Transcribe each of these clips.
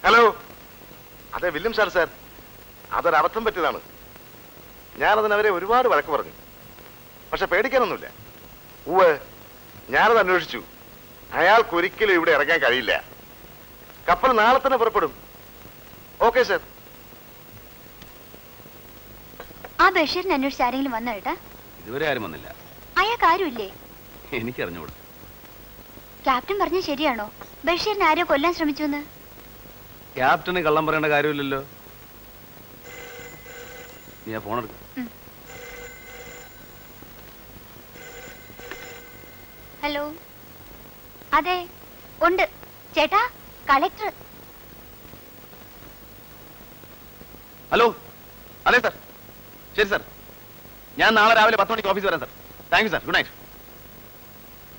Hello, അതെ William sir. Sir, അതൊരബദ്ധം പറ്റിയതാണ്. ഞാനതിനവരെ ഒരുപാട് വഴക്ക് പറഞ്ഞു. പക്ഷെ പേടിക്കാനൊന്നുമില്ല. ഉവ്വ്, ഞാനത് അന്വേഷിച്ചു. അയാൾക്കൊരിക്കലും ഇവിടെ ഇറങ്ങാൻ കഴിയില്ല. കപ്പൽ നാളെ തന്നെ പുറപ്പെടും. Okay sir. ആ ബഷീറിനെ അന്വേഷിച്ച് ആരെങ്കിലും വന്നോ ഏട്ടാ? ഇതുവരെ ആരും വന്നില്ല. അയാൾക്ക് ആരുമില്ലേ? എനിക്കറിഞ്ഞൂടാ. ക്യാപ്റ്റൻ പറഞ്ഞ ശരിയാണോ? ബഷീറിനെ ആരോ കൊല്ലാൻ ശ്രമിച്ചു എന്ന്? ക്യാപ്റ്റന് കള്ളം പറയേണ്ട കാര്യമില്ലല്ലോ. നീ ആ ഫോൺ എടുക്ക. ഹലോ, അതെ ഉണ്ട് ചേട്ടാ, കളക്ടർ. ഹലോ, അതെ സാർ. ശരി സാർ, ഞാൻ നാളെ രാവിലെ 10 മണിക്ക് ഓഫീസ് വരാം sir. Thank you sir. Good night.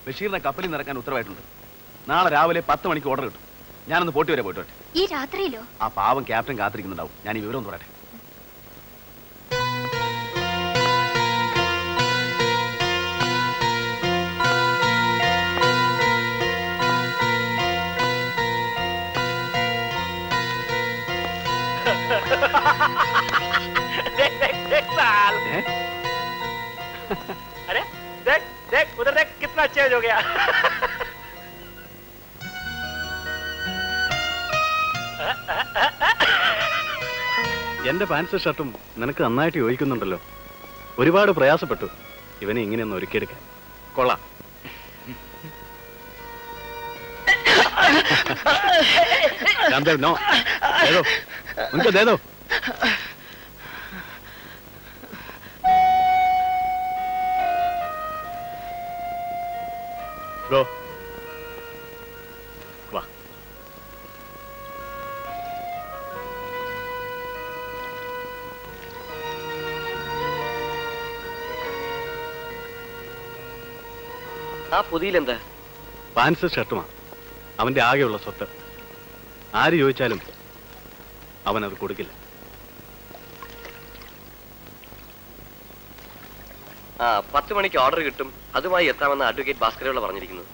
ബഷീറിനെ കപ്പലിൽ നിറക്കാൻ ഉത്തരവായിട്ടുണ്ട്. നാളെ രാവിലെ 10 മണിക്ക് ഓർഡർ കിട്ടും. ഞാനൊന്ന് പോട്ടി വരെ പോയിട്ട് വരട്ടെ. ഈ രാത്രിയിലോ? ആ പാവം ക്യാപ്റ്റൻ കാത്തിരിക്കുന്നുണ്ടാവും. ഞാൻ ഈ വിവരം ഒന്ന് പറയട്ടെ. अरे देख देख उधर देख कितना चेंज हो गया. എന്റെ പാൻസും ഷർട്ടും നിനക്ക് നന്നായിട്ട് യോജിക്കുന്നുണ്ടല്ലോ. ഒരുപാട് പ്രയാസപ്പെട്ടു ഇവനെ ഇങ്ങനെയൊന്ന് ഒരുക്കിയെടുക്കാൻ. കൊള്ളാം. രാംദേവ്, നോ. ദേദോ, ഉनको दे दो. Go. വാ. ആ പുതിയിലെന്താ? പാൻസും ഷർട്ടുമാണ് അവന്റെ ആകെയുള്ള സ്വത്ത്. ആര് ചോദിച്ചാലും അവൻ അത് കൊടുക്കില്ല. ആ 10 മണിക്ക് ഓർഡർ കിട്ടും. അതുമായി എത്താമെന്ന് അഡ്വക്കേറ്റ് ഭാസ്കരപിള്ള പറഞ്ഞിരിക്കുന്നത്.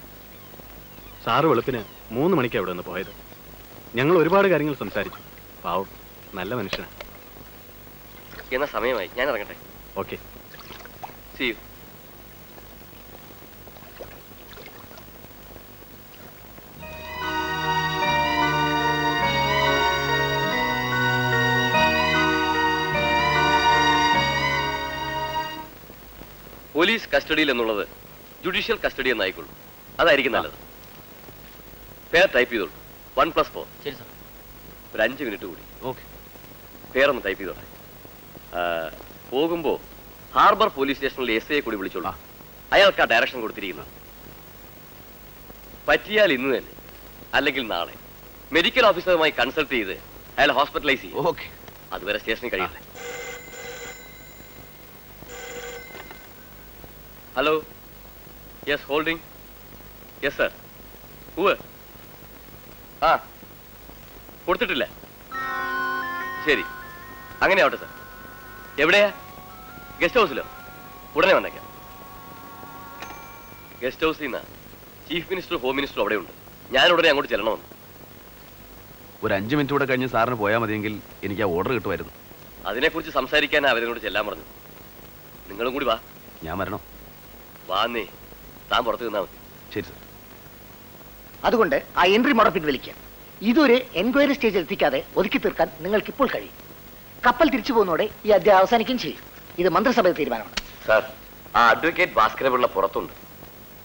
സാറ് വെളുപ്പിന് 3 മണിക്ക് അവിടെ നിന്ന് പോയത്. ഞങ്ങൾ ഒരുപാട് കാര്യങ്ങൾ സംസാരിച്ചു. പാവം, നല്ല മനുഷ്യനാണ്. എന്ന സമയമായി, ഞാൻ ഇറങ്ങട്ടെ. Okay, see you. പോലീസ് കസ്റ്റഡിയിൽ എന്നുള്ളത് ജുഡീഷ്യൽ കസ്റ്റഡി എന്നായിക്കൊള്ളൂ. അതായിരിക്കും നല്ലത്. പേര് ടൈപ്പ് ചെയ്തോളൂ. 1+4. ശരി സാർ. ഒരു 5 മിനിറ്റ് കൂടി. ഓക്കെ. പേരൊന്ന് ടൈപ്പ് ചെയ്തോട്ടെ. പോകുമ്പോ ഹാർബർ പോലീസ് സ്റ്റേഷനിൽ SI കൂടി വിളിച്ചോളൂ. അയാൾക്ക് ആ ഡയറക്ഷൻ കൊടുത്തിരിക്കുന്നത്. പറ്റിയാൽ ഇന്ന് തന്നെ, അല്ലെങ്കിൽ നാളെ മെഡിക്കൽ ഓഫീസറുമായി കൺസൾട്ട് ചെയ്ത് അയാൾ ഹോസ്പിറ്റലൈസ് ചെയ്യും. ഓക്കെ. അതുവരെ സ്റ്റേഷനിൽ കഴിയില്ല. Hello, yes, holding. Yes sir. ഉവ്വ്. ആ കൊടുത്തിട്ടില്ല. ശരി, അങ്ങനെ ആവട്ടെ സർ. എവിടെയാ? ഗസ്റ്റ് ഹൗസിലോ? ഉടനെ വന്നേക്കാം. ഗസ്റ്റ് ഹൗസിൽ നിന്ന് ചീഫ് മിനിസ്റ്റർ, ഹോം മിനിസ്റ്റർ അവിടെ ഉണ്ട്. ഞാൻ ഉടനെ അങ്ങോട്ട് ചെല്ലണമെന്ന്. ഒരു 5 മിനിറ്റ് കൂടെ കഴിഞ്ഞ് സാറിന് പോയാൽ മതിയെങ്കിൽ എനിക്ക് ആ ഓർഡർ കിട്ടുമായിരുന്നു. അതിനെക്കുറിച്ച് സംസാരിക്കാൻ അവരോട് ചെല്ലാൻ പറഞ്ഞു. നിങ്ങളും കൂടി വാ. ഞാൻ വരണോ? വാന്നേ, താൻ പുറത്ത് നിന്നാ മതി. ശരി സാർ. അതുകൊണ്ട് ആ എൻട്രി മോഡ് പിൻവലിക്കാം. ഇതൊരു എൻക്വയറി സ്റ്റേജിൽ എത്തിക്കാതെ ഒതുക്കി തീർക്കാൻ നിങ്ങൾക്ക് ഇപ്പോൾ കഴിയും. കപ്പൽ തിരിച്ചു പോകുന്നതോടെ ഈ അധ്യായം അവസാനിക്കുകയും ചെയ്യും. ഇത് മന്ത്രിസഭയുടെ തീരുമാനമാണ്. സാർ, ആ അഡ്വക്കേറ്റ് ഭാസ്കരപിള്ള പുറത്തുണ്ട്.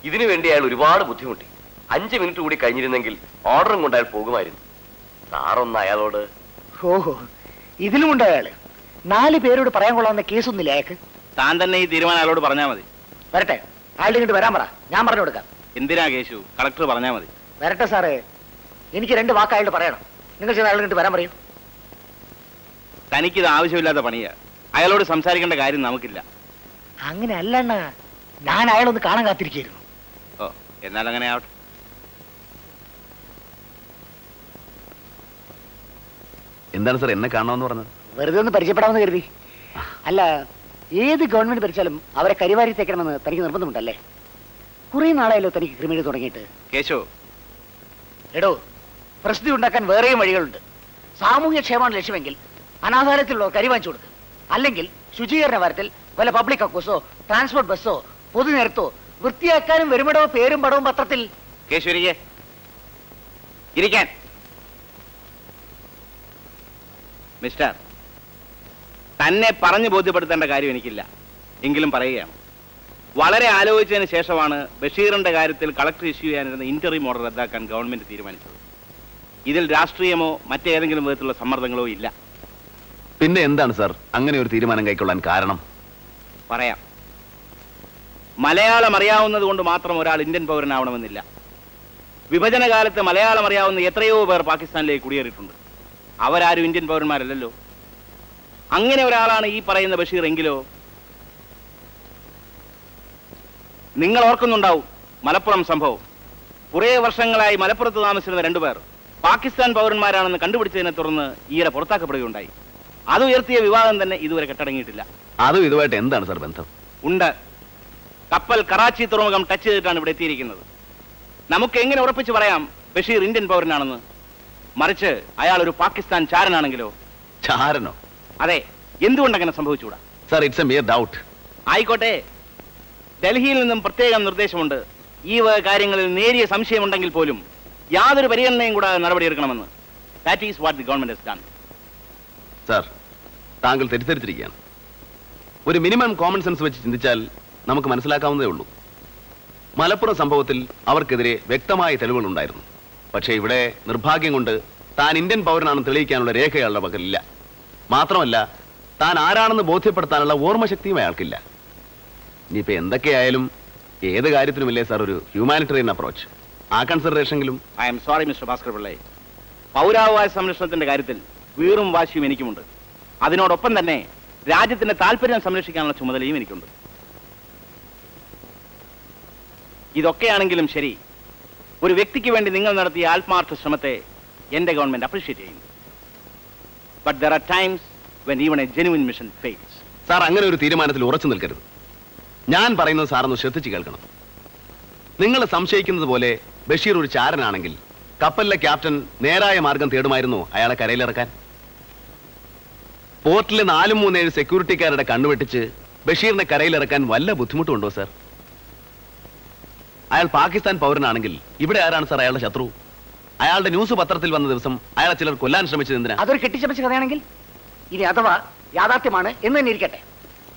ഇതിനു വേണ്ടി അയാൾ ഒരുപാട് ബുദ്ധിമുട്ടി. 5 മിനിറ്റ് കൂടി കഴിഞ്ഞിരുന്നെങ്കിൽ ഓർഡറും കൊണ്ട് അയാൾ പോകുമായിരുന്നു. സാറൊന്ന് അയാളോട്. ഓഹോ, ഇതിലുമുണ്ട് അയാള്. 4 പേരോട് പറയാൻ കൊള്ളാവുന്ന കേസൊന്നുമില്ല അയാൾക്ക്. താൻ തന്നെ ഈ തീരുമാനം അയാളോട് പറഞ്ഞാൽ മതി. വരട്ടെ, അയാളുടെ ഇങ്ങോട്ട് വരാൻ പറ, ഞാൻ പറഞ്ഞു കൊടുക്കാം. എന്തിനാ കേശു? കളക്ടർ പറഞ്ഞാൽ മതി. വരട്ടെ സാറേ, എനിക്ക് 2 വാക്ക് അയാളോട് പറയണം. നിങ്ങൾ ചെന്ന് അയാളുടെ ഇങ്ങോട്ട് വരാൻ പറയൂ. തനിക്കിത് ആവശ്യമില്ലാത്ത പണിയാ. അയാളോട് സംസാരിക്കേണ്ട കാര്യം നമുക്കില്ല. അങ്ങനെ അല്ലണ്ണ, ഞാൻ അയാളൊന്ന് കാണാൻ കാത്തിരിക്കുന്നു. ഓ, എന്നാൽ അങ്ങനെ ആവട്ടെ. എന്താണ് സാർ എന്നെ കാണണമെന്ന് പറഞ്ഞത്? വെറുതെ ഒന്ന് പരിചയപ്പെടാമെന്ന് കരുതി. അല്ല, ഏത് ഗവൺമെന്റ് ഭരിച്ചാലും അവരെ കരിവാരി തേക്കണമെന്ന് തനിക്ക് നിർബന്ധമുണ്ടല്ലേ? കുറെ നാളായല്ലോ തനിക്ക് ക്രിമിനൽ തുടങ്ങിയിട്ട്. കേശു, എടോ, പ്രസിദ്ധി ഉണ്ടാക്കാൻ വേറെയും വഴികളുണ്ട്. സാമൂഹ്യ ക്ഷേമമാണ് ലക്ഷ്യമെങ്കിൽ അനാഥാലയത്തിലുള്ള കരി വാങ്ങിച്ചു കൊടുക്കുക. അല്ലെങ്കിൽ ശുചീകരണ വാരത്തിൽ വല്ല പബ്ലിക് അക്കൂസോ ട്രാൻസ്പോർട്ട് ബസ്സോ പൊതുനിരത്തോ വൃത്തിയാക്കാനും വരുമിടവോ പേരും പടവും പത്രത്തിൽ. കേശുരിയെ ഇരിക്കാൻ. മിസ്റ്റർ, തന്നെ പറഞ്ഞു ബോധ്യപ്പെടുത്തേണ്ട കാര്യം എനിക്കില്ല, എങ്കിലും പറയുകയാണ്. വളരെ ആലോചിച്ചതിന് ശേഷമാണ് ബഷീറിന്റെ കാര്യത്തിൽ കളക്ടർ ഇഷ്യൂ ചെയ്യാനിരുന്ന ഇന്റർവ്യൂ ഓർഡർ റദ്ദാക്കാൻ ഗവൺമെന്റ് തീരുമാനിച്ചത്. ഇതിൽ രാഷ്ട്രീയമോ മറ്റേതെങ്കിലും വിധത്തിലുള്ള സമ്മർദ്ദങ്ങളോ ഇല്ല. പിന്നെ എന്താണ് സാർ അങ്ങനെ ഒരു തീരുമാനം കൈക്കൊള്ളാൻ കാരണം? പറയാം. മലയാളം അറിയാവുന്നത് കൊണ്ട് മാത്രം ഒരാൾ ഇന്ത്യൻ പൗരനാവണമെന്നില്ല. വിഭജന കാലത്ത് മലയാളം അറിയാവുന്ന എത്രയോ പേർ പാകിസ്ഥാനിലേക്ക് കുടിയേറിയിട്ടുണ്ട്. അവരാരും ഇന്ത്യൻ പൗരന്മാരല്ലല്ലോ. അങ്ങനെ ഒരാളാണ് ഈ പറയുന്ന ബഷീർ എങ്കിലോ? നിങ്ങൾ ഓർക്കുന്നുണ്ടാവും മലപ്പുറം സംഭവം. കുറേ വർഷങ്ങളായി മലപ്പുറത്ത് താമസിച്ചിരുന്ന രണ്ടുപേർ പാകിസ്ഥാൻ പൗരന്മാരാണെന്ന് കണ്ടുപിടിച്ചതിനെ തുടർന്ന് ഈയിടെ പുറത്താക്കപ്പെടുകയുണ്ടായി. അത് ഉയർത്തിയ വിവാദം തന്നെ ഇതുവരെ കെട്ടടങ്ങിയിട്ടില്ല. അതും ഇതുമായിട്ട് എന്താണ് സാർ ബന്ധം? ഉണ്ട്. കപ്പൽ കറാച്ചി തുറമുഖം ടച്ച് ചെയ്തിട്ടാണ് ഇവിടെ എത്തിയിരിക്കുന്നത്. നമുക്ക് എങ്ങനെ ഉറപ്പിച്ച് പറയാം ബഷീർ ഇന്ത്യൻ പൗരനാണെന്ന്? മറിച്ച് അയാൾ ഒരു പാകിസ്ഥാൻ ചാരനാണെങ്കിലോ? ചാരനോ? അതെ. എന്തുകൊണ്ടങ്ങനെ സംഭവിച്ചുകൂടാ? Sir, it's a mere doubt. ആയിക്കോട്ടെ, ഡൽഹിയിൽ നിന്നും പ്രത്യേകം നിർദ്ദേശമുണ്ട്. ഈ വക കാര്യങ്ങളിൽ നേരിയ സംശയമുണ്ടെങ്കിൽ പോലും യാതൊരു പരിഗണനയും കൂടാതെ നടപടിയെടുക്കണമെന്ന്. That is what the government has done. Sir, താങ്കൾ തെറ്റിദ്ധരിച്ചിരിക്കുകയാണ്. ഒരു മിനിമം കോമൺ സെൻസ് വെച്ച് ചിന്തിച്ചാൽ നമുക്ക് മനസ്സിലാക്കാവുന്നതേ ഉള്ളൂ. മലപ്പുറം സംഭവത്തിൽ അവർക്കെതിരെ വ്യക്തമായ തെളിവുകൾ ഉണ്ടായിരുന്നു. പക്ഷേ ഇവിടെ നിർഭാഗ്യം കൊണ്ട് താൻ ഇന്ത്യൻ പൗരനാണെന്ന് തെളിയിക്കാനുള്ള രേഖ അയാളുടെ പക്കലില്ല. മാത്രമല്ല, താൻ ആരാണെന്ന് ബോധ്യപ്പെടുത്താനുള്ള ഓർമ്മശക്തിയും അയാൾക്കില്ല. ഇനിയിപ്പോ എന്തൊക്കെയായാലും ഏത് കാര്യത്തിനുമില്ലേ സാർ ഒരു ഹ്യൂമാനിറ്റേറിയൻ അപ്രോച്ച്? ആ കൺസിഡറേഷനെങ്കിലും. I'm sorry mister Bhaskar Pillai. പൗരാവകാശ സംരക്ഷണത്തിന്റെ കാര്യത്തിൽ വീറും വാശിയും എനിക്കുമുണ്ട്. അതിനോടൊപ്പം തന്നെ രാജ്യത്തിന്റെ താല്പര്യം സംരക്ഷിക്കാനുള്ള ചുമതലയും എനിക്കുണ്ട്. ഇതൊക്കെയാണെങ്കിലും ശരി, ഒരു വ്യക്തിക്ക് വേണ്ടി നിങ്ങൾ നടത്തിയ ആത്മാർത്ഥ ശ്രമത്തെ എന്റെ ഗവൺമെന്റ് അപ്രീഷിയേറ്റ് ചെയ്യുന്നു. But there are times when even A genuine mission fails. Sir, അങ്ങനെ ഒരു തീരുമാനത്തിൽ ഉറച്ചു നിൽക്കരുത്. ഞാൻ പറയുന്നത് സാറൊന്ന് ശ്രദ്ധിച്ച് കേൾക്കണം. നിങ്ങൾ സംശയിക്കുന്നത് പോലെ ബഷീർ ഒരു ചാരനാണെങ്കിൽ കപ്പലിലെ ക്യാപ്റ്റൻ നേരായ മാർഗം തേടുമായിരുന്നു അയാളെ കരയിലിറക്കാൻ. പോർട്ടിലെ 4-3-7 സെക്യൂരിറ്റിക്കാരുടെ കണ്ണുവെട്ടിച്ച് ബഷീറിനെ കരയിലിറക്കാൻ വല്ല ബുദ്ധിമുട്ടുണ്ടോ സാർ? അയാൾ പാകിസ്ഥാൻ പൗരനാണെങ്കിൽ ഇവിടെ ആരാണ് സാർ അയാളുടെ ശത്രു? അയാളുടെ ന്യൂസ് പത്രത്തിൽ വന്ന ദിവസം അയാളെ ചിലർ കൊല്ലാൻ ശ്രമിച്ചത് എന്തിനാ? അതൊരു കെട്ടിച്ചമച്ച കഥയാണെങ്കിൽ ഇനി അഥവാ യാഥാർത്ഥ്യമാണ് എന്ന് തന്നെ ഇരിക്കട്ടെ.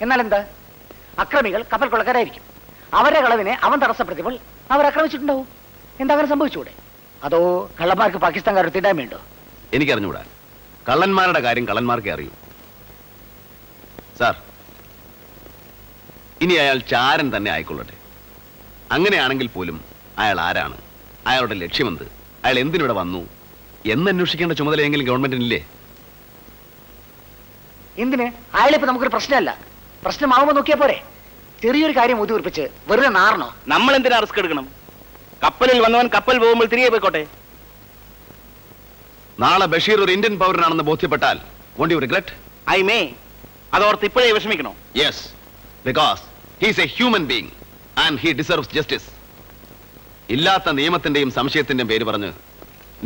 എന്നാൽ എന്താ, അക്രമികൾ കപ്പൽ കൊള്ളക്കാരായിരിക്കും. അവരുടെ കളവിനെ അവൻ തടസ്സപ്പെടുത്തിയപ്പോൾ അവർ ആക്രമിച്ചിട്ടുണ്ടാവും. എന്താ അങ്ങനെ സംഭവിച്ചുകൂടെ? അതോ കള്ളന്മാർക്ക് പാകിസ്ഥാൻകാർ തീണ്ടാമയുണ്ടോ? എനിക്കറിഞ്ഞൂടാ. കള്ളന്മാരുടെ കാര്യം കള്ളന്മാർക്കേ അറിയൂ. സാർ, ഇനി അയാൾ ചാരൻ തന്നെ ആയിക്കൊള്ളട്ടെ. അങ്ങനെയാണെങ്കിൽ പോലും അയാൾ ആരാണ്, അയാളുടെ ലക്ഷ്യമെന്ത്, അയാൾ എന്തിനിവിടെ വന്നു എന്നന്വേഷിക്കേണ്ട ചുമതലയെങ്കിലും ഗവൺമെന്റിനില്ലേ? എന്തിന്? അയാളിപ്പോ നമുക്കൊരു പ്രശ്നമല്ല. പ്രശ്നമാവുമ്പോ നോക്കിയാ പോരെ? ചെറിയൊരു കാര്യം ഊതിർപ്പിച്ച് വെറുതെ നാറണോ? നമ്മൾ എന്തിനാ റിസ്ക് എടുക്കണം? കപ്പലിൽ വന്നവൻ കപ്പൽ പോകുമ്പോൾ തിരികെ പോയിക്കോട്ടെ. നാളെ ബഷീർ ഒരു ഇന്ത്യൻ പൗരനാണെന്ന് ബോധ്യപ്പെട്ടാൽ won't you regret? I may. അതോർത്ത് ഇപ്പോഴേ വിഷമിക്കണോ? Yes, because he is a human being and he deserves justice. ഇല്ലാത്ത നിയമത്തിന്റെയും സംശയത്തിന്റെയും പേര് പറഞ്ഞ്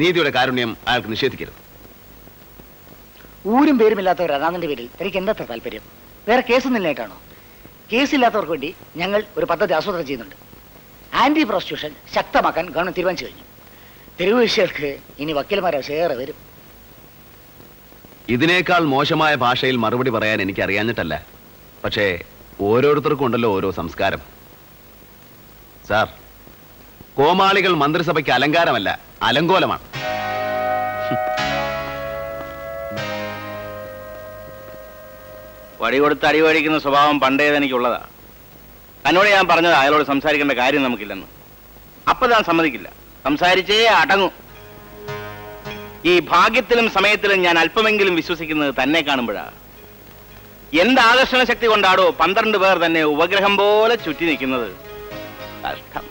നീതിയുടെ കാരുണ്യം അയാൾക്ക് നിഷേധിക്കരുത്. ഊരും പേരുമില്ലാത്ത ഒരു അനാഥന്റെ പേരിൽ എനിക്ക് എന്താ താല്പര്യം? വേറെ കേസൊന്നുമില്ലായിട്ടാണോ? കേസില്ലാത്തവർക്ക് വേണ്ടി ഞങ്ങൾ ഒരു പദ്ധതി ആസൂത്രണം ചെയ്യുന്നുണ്ട്. ആന്റി പ്രോസ്റ്റിറ്റ്യൂഷൻ ശക്തമാക്കാൻ ഗവൺമെന്റ് തീരുമാനിച്ചു കഴിഞ്ഞു. തെരുവ് വിഷയർക്ക് ഇനി വക്കീൽമാരെ ഏറെ വരും. ഇതിനേക്കാൾ മോശമായ ഭാഷയിൽ മറുപടി പറയാൻ എനിക്ക് അറിയാഞ്ഞിട്ടല്ല. പക്ഷേ ഓരോരുത്തർക്കും ഉണ്ടല്ലോ ഓരോ സംസ്കാരം. സാർ, കോമാളികൾ മന്ത്രിസഭയ്ക്ക് അലങ്കാരമല്ല, അലങ്കോലമാണ്. വടി കൊടുത്ത് അടിവഴിക്കുന്ന സ്വഭാവം പണ്ടേതെനിക്കുള്ളതാ. തന്നോട് ഞാൻ പറഞ്ഞത് അയാളോട് സംസാരിക്കേണ്ട കാര്യം നമുക്കില്ലെന്ന്. അപ്പൊ താൻ സമ്മതിക്കില്ല. സംസാരിച്ചേ അടങ്ങും. ഈ ഭാഗ്യത്തിലും സമയത്തിലും ഞാൻ അല്പമെങ്കിലും വിശ്വസിക്കുന്നത് തന്നെ കാണുമ്പോഴാ. എന്ത് ആകർഷണ ശക്തി കൊണ്ടാടോ 12 പേർ തന്നെ ഉപഗ്രഹം പോലെ ചുറ്റി നിൽക്കുന്നത്? കഷ്ടം.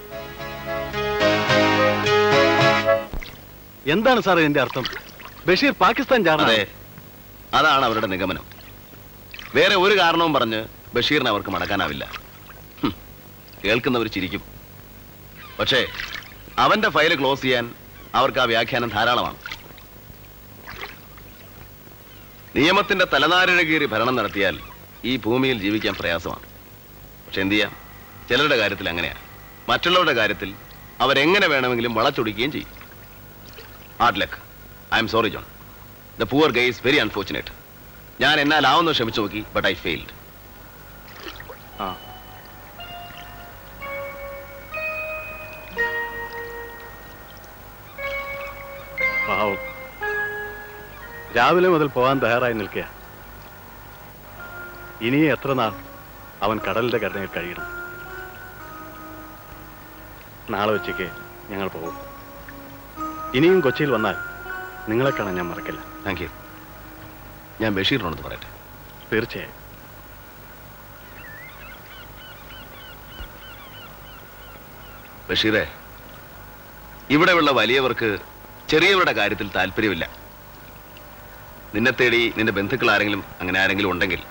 എന്താണ് സാർ ഇതിന്റെ അർത്ഥം? ബഷീർ പാകിസ്ഥാൻ ചാരനാണ്. അതെ, അതാണ് അവരുടെ നിഗമനം. വേറെ ഒരു കാരണവും പറഞ്ഞ് ബഷീറിനെ അവർക്ക് മടക്കാനാവില്ല. കേൾക്കുന്നവർ ചിരിക്കും. പക്ഷേ അവന്റെ ഫയൽ ക്ലോസ് ചെയ്യാൻ അവർക്ക് ആ വ്യാഖ്യാനം ധാരാളമാണ്. നിയമത്തിന്റെ തലനാരിഴ കീറി ഭരണം നടത്തിയാൽ ഈ ഭൂമിയിൽ ജീവിക്കാൻ പ്രയാസമാണ്. പക്ഷെ എന്ത് ചെയ്യാം, ചിലരുടെ കാര്യത്തിൽ അങ്ങനെയാ. മറ്റുള്ളവരുടെ കാര്യത്തിൽ അവരെങ്ങനെ വേണമെങ്കിലും വളച്ചൊടിക്കുകയും ചെയ്യും. Hard luck. I am sorry John. The poor Guy is very unfortunate. ഞാൻ എന്നാലാവുന്ന ശ്രമിച്ചു നോക്കി, ബട്ട് ഐ ഫെയിൽഡ്. ആ പാവം, രാവിലെ മുതൽ പോകാൻ തയ്യാറായി നിൽക്കുക. ഇനിയും എത്ര നാൾ അവൻ കടലിന്റെ കരുണയിൽ കഴിയണം. നാളെ ഉച്ചയ്ക്ക് ഞങ്ങൾ പോകും. ഇനിയും കൊച്ചിയിൽ വന്നാൽ നിങ്ങളെ കാണാൻ ഞാൻ മറക്കില്ല. Thank you. ഞാൻ ബഷീറിനോട് പറയട്ടെ. തീർച്ചയായും. ബഷീറെ, ഇവിടെയുള്ള വലിയവർക്ക് ചെറിയവരുടെ കാര്യത്തിൽ താല്പര്യമില്ല. നിന്നെ തേടി നിന്റെ ബന്ധുക്കൾ ആരെങ്കിലും അങ്ങനെ ആരെങ്കിലും ഉണ്ടെങ്കിൽ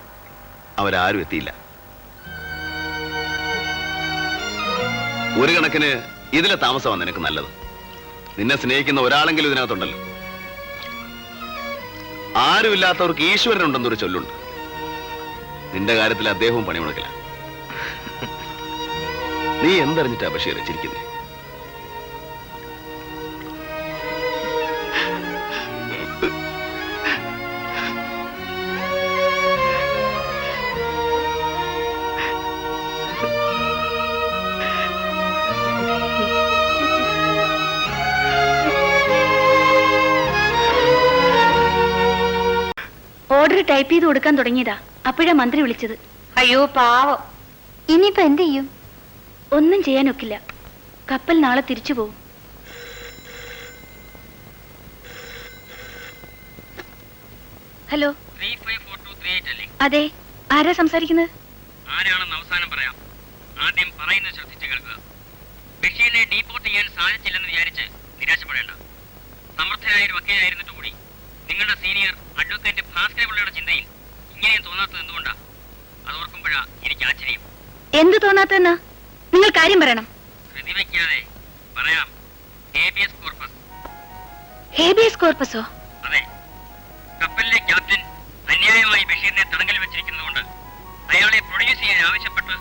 അവരാരും എത്തിയില്ല. ഒരു കണക്കിന് ഇതിലെ താമസമാണ് നിനക്ക് നല്ലത്. നിന്നെ സ്നേഹിക്കുന്ന ഒരാളെങ്കിലും ഇതിനകത്തുണ്ടല്ലോ. ആരുമില്ലാത്തവർക്ക് ഈശ്വരനുണ്ടെന്നൊരു ചൊല്ലുണ്ട്. നിന്റെ കാര്യത്തിൽ അദ്ദേഹവും പണിമുടക്കില്ല. നീ എന്തറിഞ്ഞിട്ടാ ബഷീർ ചിരിക്കുന്നേ? ഓർഡർ ടൈപ്പ് ചെയ്ത് കൊടുക്കാൻ തുടങ്ങിയതാ, അപ്പോഴാ മന്ത്രി വിളിച്ചത്. അയ്യോ പാവം. ഇനിയിപ്പോ എന്ത് ചെയ്യും? ഒന്നും ചെയ്യാനൊക്കില്ല. കപ്പൽ നാളെ തിരിച്ചു പോകും. ഹലോ, അതെ, ആരാ സംസാരിക്കുന്നത്? ആരാണെന്ന് അവസാനം പറയാം. ആദ്യം പറയുന്നത് ശ്രദ്ധിച്ചു കേൾക്കുക. ബഷീറിനെ ഡീപ്പോർട്ട് ചെയ്യാൻ സാധിച്ചില്ലെന്ന് വിചാരിച്ച് നിരാശപ്പെടേണ്ട. സമർത്ഥനായ ഒരു വക്കീലായിരുന്നിട്ട് കൂടി നിങ്ങളുടെ സീനിയർ അഡ്വക്കേറ്റ് ഭാസ്കരപിള്ളയുടെ ചിന്തയിൽ ഇങ്ങനെയും തോന്നാത്തത് എന്തുകൊണ്ടാ? അത് ഓർക്കുമ്പോഴാ എനിക്ക് ആശ്ചര്യം. എന്ത് തോന്നാത്തെന്ന് നിങ്ങൾ കാര്യം പറയണം. ധൃതി വയ്ക്കാതെ പറയാം. Habeas corpus. ഹേബിയസ് കോർപ്പസോ? അതെ. കപ്പലിലെ ക്യാപ്റ്റൻ അന്യായമായി ബഷീറിനെ തടങ്കൽ വെച്ചിരിക്കുന്നതുകൊണ്ട് അയാളെ പ്രൊഡ്യൂസ് ചെയ്യാൻ ആവശ്യപ്പെട്ട്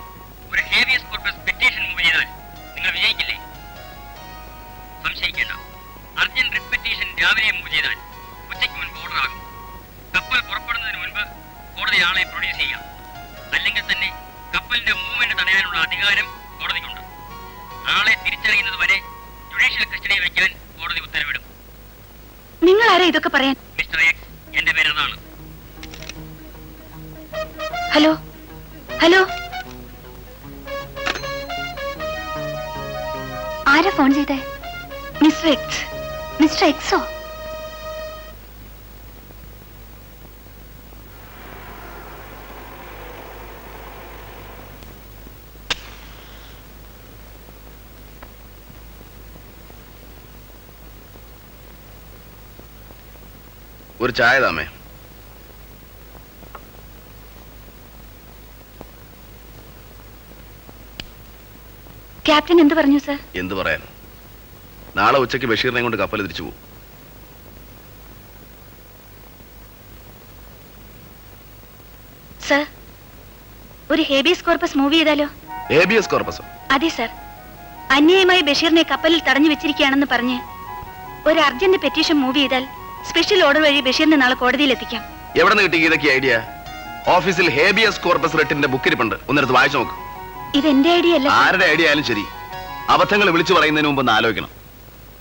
ഒരു ഹേബിയസ് കോർപ്പസ് പെറ്റീഷൻ മൂവ് ചെയ്താൽ നിങ്ങൾ വിജയിക്കില്ലേ? സംശയിക്കേണ്ട. അർജന്റ് റിട്ട് പെറ്റീഷൻ രാവിലെ മൂവ് ചെയ്താൽ ഉച്ചയ്ക്ക് മുൻപ് ഓർഡർ ആകും. കപ്പൽ പുറപ്പെടുന്നതിന് മുൻപ് കോടതി ആളെ പ്രൊഡ്യൂസ് ചെയ്യാം. അല്ലെങ്കിൽ തന്നെ കപ്പലിന്റെ മൂവ്മെന്റ് തടയാനുള്ള അധികാരം കോടതിക്കുണ്ട്. ആളെ തിരിച്ചറിയുന്നത് വരെ ജുഡീഷ്യൽ കസ്റ്റഡിയിൽ വയ്ക്കാൻ കോടതി ഉത്തരവിടും. നിങ്ങൾ ആരാ ഇതൊക്കെ പറയാൻ? മിസ്റ്റർ എക്സ്, എന്റെ പേര് അതാണ്. ഹലോ ഹലോ, ആരാ ഫോൺ ചെയ്തേ? Mister X. മിസ്റ്റർ എക്സോ? ഒരു ചായ താമേ. ക്യാപ്റ്റൻ എന്ത് പറഞ്ഞു സർ? എന്ത് പറയാൻ, നാളെ ഉച്ചയ്ക്ക് ബഷീറിനെ കൊണ്ട് കപ്പൽ തിരിച്ചു പോകും. സർ, ഒരു ഹേബിയസ് കോർപ്പസ് മൂവ് ചെയ്താലോ? ഹേബിയസ് കോർപ്പസോ? അതെ സർ. അന്യായമായി ബഷീറിനെ കപ്പലിൽ തടഞ്ഞു വെച്ചിരിക്കുകയാണെന്ന് പറഞ്ഞ് ഒരു അർജന്റ് പെറ്റീഷൻ മൂവ് ചെയ്താൽ സ്പെഷ്യൽ ഓർഡർ വഴി ബഷീറിനെ നാളെ കോടതിയിൽ എത്തിക്കാം. എവിടെ നിന്ന് കിട്ടി ഇതൊക്കെ ഐഡിയ? ഓഫീസിൽ ഹേബിയസ് കോർപ്പസ് റിട്ടിന്റെ ബുക്കിരിപ്പുണ്ട്, ഒന്നെടുത്ത് വായിച്ചു നോക്ക്. ഇത് എന്റെ ഐഡിയ അല്ല. ആരുടെ ഐഡിയ ആയാലും ശരി, അബദ്ധങ്ങൾ വിളിച്ചു പറയുന്നതിന് മുമ്പ് ഒന്ന് ആലോചിക്കണം.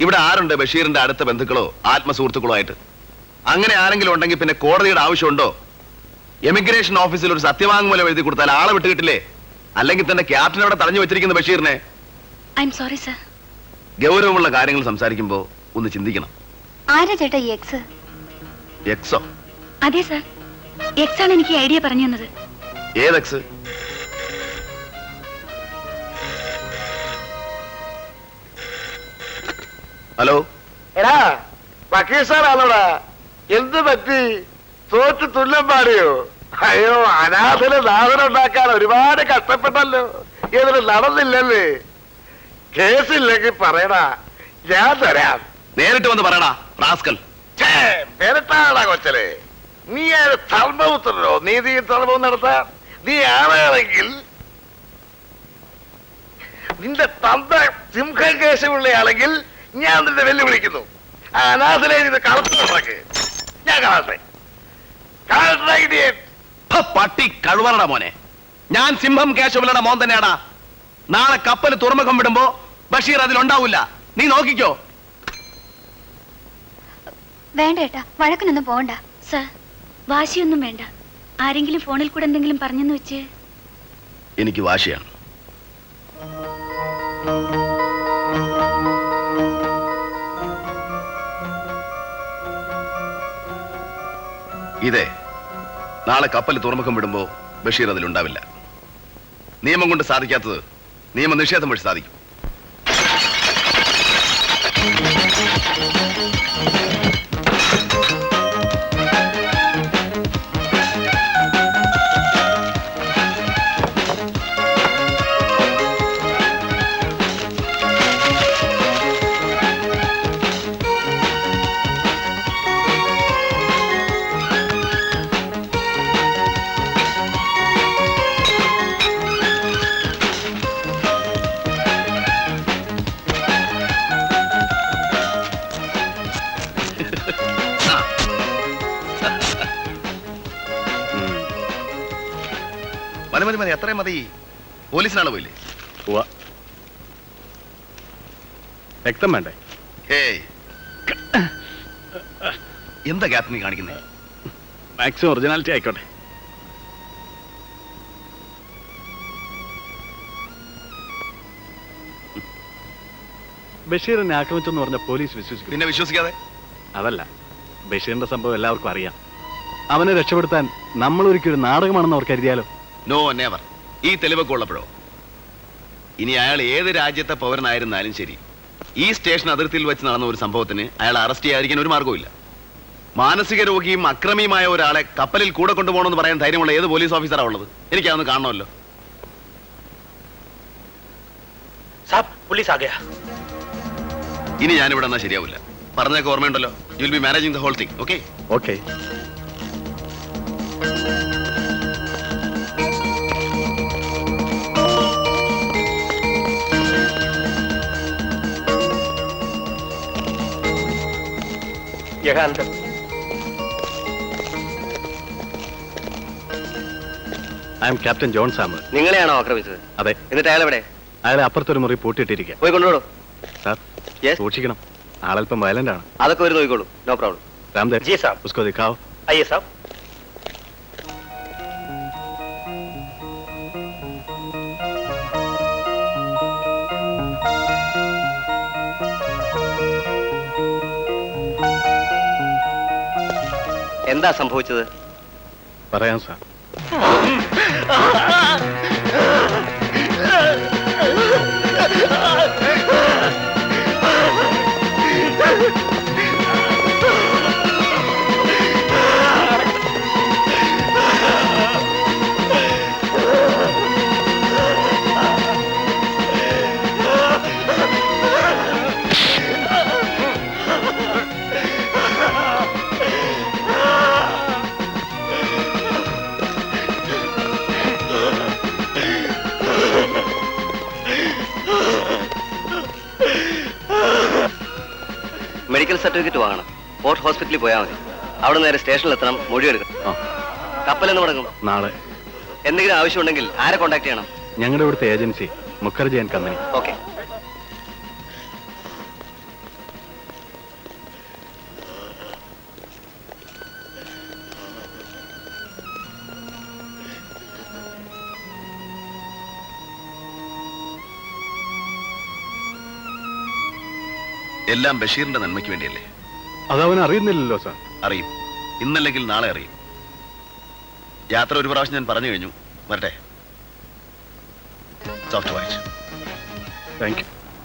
ഇവിടെ ആരുണ്ട് ബഷീറിന്റെ അടുത്ത ബന്ധുക്കളോ ആത്മസുഹൃത്തുക്കളോ ആയിട്ട്? അങ്ങനെ ആരെങ്കിലും ഉണ്ടെങ്കിൽ പിന്നെ കോടതിയുടെ ആവശ്യമുണ്ടോ? എമിഗ്രേഷൻ ഓഫീസിൽ ഒരു സത്യവാങ്മൂലം എഴുതി കൊടുത്താൽ ആളെ വിട്ടുകിട്ടില്ലേ? അല്ലെങ്കിൽ തന്നെ ക്യാപ്റ്റൻ അവിടെ തടഞ്ഞു വെച്ചിരിക്കുന്ന ബഷീറിനെ. I am sorry sir. ഗൗരവമുള്ള കാര്യങ്ങൾ സംസാരിക്കുമ്പോ ഒന്ന് ചിന്തിക്കണം. ആരാ ചേട്ടാ ഈ എക്സ്? എക്സോ? അതെ സർ, എക്സ് ആണ് എനിക്ക് ഐഡിയ പറഞ്ഞു തന്നത്. ഏത് എക്സ്? ഹലോ, എടാ വക്കീൽ സാറാണോടാ? എന്ത് പറ്റി? തോറ്റ് തുല്യം പാടിയോ? അയ്യോ, അനാഥന് നാഥനുണ്ടാക്കാൻ ഒരുപാട് കഷ്ടപ്പെട്ടല്ലോ, ഇതിന് നടന്നില്ലല്ലേ? കേസില്ലെങ്കിൽ പറയടാ, ഞാൻ തരാം. നേരിട്ട് വന്ന് പറയടാ റാസ്കൽ. പേരട്ടാടാ കൊച്ചലെ. നീ ആര് ധർമ്മപുത്രനോ നീതിയും ധർമ്മവും നടത്താൻ? നീ ആളാണെങ്കിൽ നിന്റെ തന്ത സിംഹം കേശമുള്ളയാണെങ്കിൽ ഞാൻ നിന്നെ വെല്ലുവിളിക്കുന്നു. ആ അനാഥനെ നിന്റെ കളത്തിലേക്ക് ഞാൻ കാണട്ടെ. പട്ടി കഴുവറടാ മോനെ, ഞാൻ സിംഹം കേശവലയുടെ മോൻ തന്നെയാടാ. നാളെ കപ്പൽ തുറമുഖം വിടുമ്പോ ബഷീർ അതിലുണ്ടാവില്ല, നീ നോക്കിക്കോ. വേണ്ട ഏട്ടാ, വഴക്കിനൊന്നും പോകണ്ട. സർ, വാശിയൊന്നും വേണ്ട. ആരെങ്കിലും ഫോണിൽ കൂടെ എന്തെങ്കിലും പറഞ്ഞെന്ന് വെച്ച്. എനിക്ക് വാശിയാണ്. ഇതേ നാളെ കപ്പൽ തുറമുഖം വിടുമ്പോ ബഷീർ അതിലുണ്ടാവില്ല. നിയമം കൊണ്ട് സാധിക്കാത്തത് നിയമനിഷേധം വഴി സാധിക്കും. മതി മതി മതി, അത്രയും മതി. പോലീസിനാണ് പോയില്ലേ? രക്തം വേണ്ടേ? ഏയ്, എന്താ ഗ്യാപ്പ് നീ കാണിക്കുന്നേ? മാക്സിമം ഒറിജിനാലിറ്റി ആയിക്കോട്ടെ. ബഷീറിനെ ആക്രമിച്ചെന്ന് പറഞ്ഞ പോലീസ് വിശ്വസിക്കും. പിന്നെ വിശ്വസിക്കാതെ? അതല്ല, ബഷീറിന്റെ സംഭവം എല്ലാവർക്കും അറിയാം. അവനെ രക്ഷപ്പെടുത്താൻ നമ്മൾ ഒരിക്കലും ഒരു നാടകമാണെന്ന് അവർ കരുതിയാലോ? No never. ഈ തെളിവൊക്കെ ഉള്ളപ്പോഴോ? ഇനി അയാൾ ഏത് രാജ്യത്തെ പൗരനായിരുന്നാലും ശരി, ഈ സ്റ്റേഷൻ അതിർത്തിയിൽ വെച്ച് നടന്ന ഒരു സംഭവത്തിന് അയാൾ അറസ്റ്റ് ചെയ്യാതിരിക്കാൻ ഒരു മാർഗവും ഇല്ല. മാനസിക രോഗിയും അക്രമിയുമായ ഒരാളെ കപ്പലിൽ കൂടെ കൊണ്ടുപോകണമെന്ന് പറയാൻ ധൈര്യമുള്ള ഏത് പോലീസ് ഓഫീസറാണ് ഉള്ളത്? എനിക്കതൊന്ന് കാണണമല്ലോ. ഇനി ഞാനിവിടെ എന്നാ ശരിയാവില്ല. പറഞ്ഞൊക്കെ ഓർമ്മയുണ്ടല്ലോ. You will be managing the whole thing. Okay? Okay. I'm Captain John Samuel. നിങ്ങളെയാണോ ആക്രമിച്ചത്? അതെ. എന്നിട്ട് അയാൾ എവിടെ? അയാളെ അപ്പുറത്തൊരു മുറി പൂട്ടിയിട്ടിരിക്കുക. പോയി കൊണ്ടുപോടോ. സാർ, സൂക്ഷിക്കണം. ആളല്പം വയലന്റ് ആണ്. അതൊക്കെ ഒരു നോക്കിക്കോളൂ. No problem. रामदेव जी साहब, उसको दिखाओ. आइए साहब. എന്താ സംഭവിച്ചത്? പറയാം സാർ. മെഡിക്കൽ സർട്ടിഫിക്കറ്റ് വാങ്ങണം. ഫോർട്ട് ഹോസ്പിറ്റലിൽ പോയാൽ മതി. അവിടെ നേരെ സ്റ്റേഷനിൽ എത്തണം. മൊഴിയെടുക്കണം. കപ്പലെന്ന് തുടങ്ങും നാളെ. എന്തെങ്കിലും ആവശ്യമുണ്ടെങ്കിൽ ആരെ കോൺടാക്ട് ചെയ്യണം? ഞങ്ങളുടെ ഇവിടുത്തെ agency Mukherjee and company. Okay. എല്ലാം ബഷീറിന്റെ നന്മയ്ക്ക് വേണ്ടിയല്ലേ? അതവൻ അറിയുന്നില്ലല്ലോ സാർ. അറിയും. ഇന്നല്ലെങ്കിൽ നാളെ അറിയും. യാത്ര ഒരു പ്രാവശ്യം ഞാൻ പറഞ്ഞു കഴിഞ്ഞു. വരട്ടെ. സോഫ്റ്റ് വായിച്ചു. Thank you.